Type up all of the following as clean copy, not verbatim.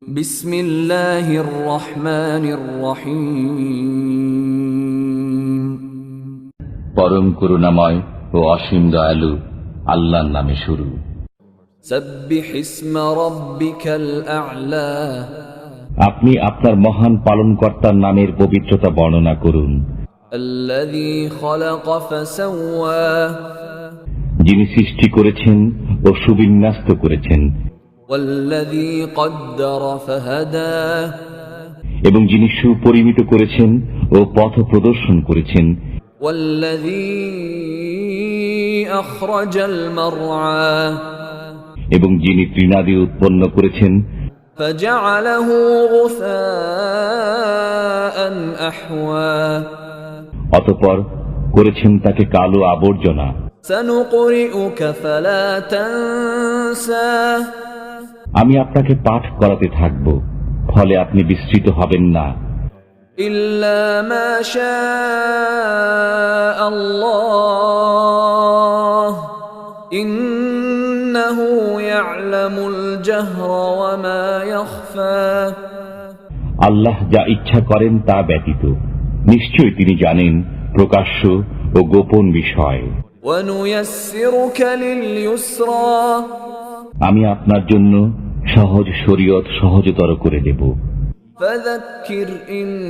বিসমিল্লাহির রহমানির রহিম। পরম করুণাময় ও অসীম দয়ালু আল্লাহর নামে শুরু। সাব্বিহ ইসমা রাব্বিকাল আ'লা। আপনি আপনার মহান পালনকর্তার নামের পবিত্রতা বর্ণনা করুন। আল্লাযী খালাকা ফাসাওয়া। যিনি সৃষ্টি করেছেন ও সুবিন্যস্ত করেছেন। ওয়াল্লাযী কদ্দারা ফাহাদা। এবং যিনি সুপরিমিত করেছেন ও পথ প্রদর্শন করেছেন। ওয়াল্লাযী আখরাজাল মারআ। এবং যিনি তৃণাদি উৎপন্ন করেছেন। ফাজআলাহু গুসাআন আহওয়া। অতঃপর করেছেন তাকে কালো আবর্জনা। সানুকরিউকা ফালা তানসা। আমি আপনাকে পাঠ করাতে থাকব, ফলে আপনি বিস্মৃত হবেন না। ইল্লা মা শাআ আল্লাহ ইন্নাহু ইয়ালামুল জাহরা ওয়া মা ইয়াখফা। আল্লাহ যা ইচ্ছা করেন তা ব্যতীত নিশ্চয়ই তিনি জানেন প্রকাশ্য ও গোপন বিষয়। ওয়া নুয়াসসিরুকা লিল ইউসরা। আমি আপনার জন্য সহজ শরীয়ত সহজতর করে দেব। ফাযাক্কির ইন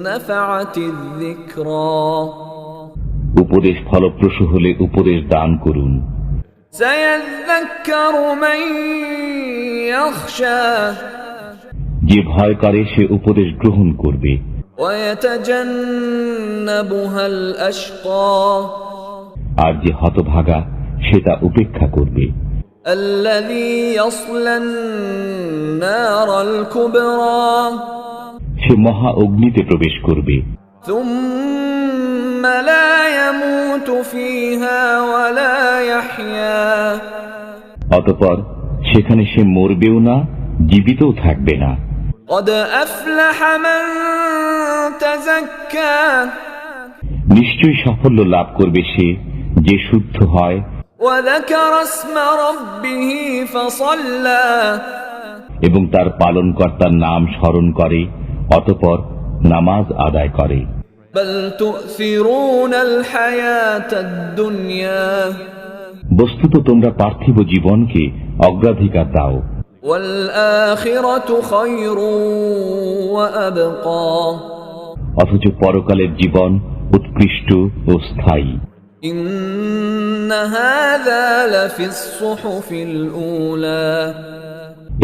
নাফাআতিয যিকরা। উপদেশ ফলপ্রসূ হলে উপদেশ দান করুন। সায়াযাক্কারু মান ইয়াখশা। যে ভয় করে সে উপদেশ গ্রহণ করবে। ওয়া ইয়াতাজান্নাবুহাল আশকা। আর যে হতভাগা সে তা উপেক্ষা করবে। আল্লাযী ইয়াসলান নারাল কুবরা। সে মহা অগ্নিতে প্রবেশ করবে। সুম্মা লা ইয়ামুতু ফিহা ওয়া লা ইয়াহইয়া। অতঃপর সেখানে সে মরবেও না, জীবিতও থাকবে না। ক্বাদ আফলাহা মান তাযাক্কা। নিশ্চয়ই সাফল্য লাভ করবে সে যে শুদ্ধ হয়। ওয়া যাকারা ইসমা রাব্বিহি ফাসাল্লা। এবং তার পালনকর্তার নাম স্মরণ করে, অতঃপর নামাজ আদায় করে। বাল তু'সিরুনাল হায়াতাদ দুনিয়া। বস্তুত তোমরা পার্থিব জীবনকে অগ্রাধিকার দাও। ওয়াল আখিরাতু খায়রুন ওয়া আবকা। অথচ পরকালের জীবন উৎকৃষ্ট ও স্থায়ী। ইন্না হাযা লাফিস সুহুফিল উলা।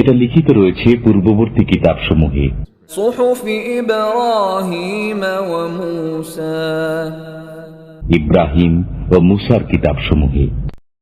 এটা লিখিত রয়েছে পূর্ববর্তী কিতাবসমূহে। সুহুফি ইব্রাহিম ওয়া মূসা। ইব্রাহিম ও মুসার কিতাবসমূহে।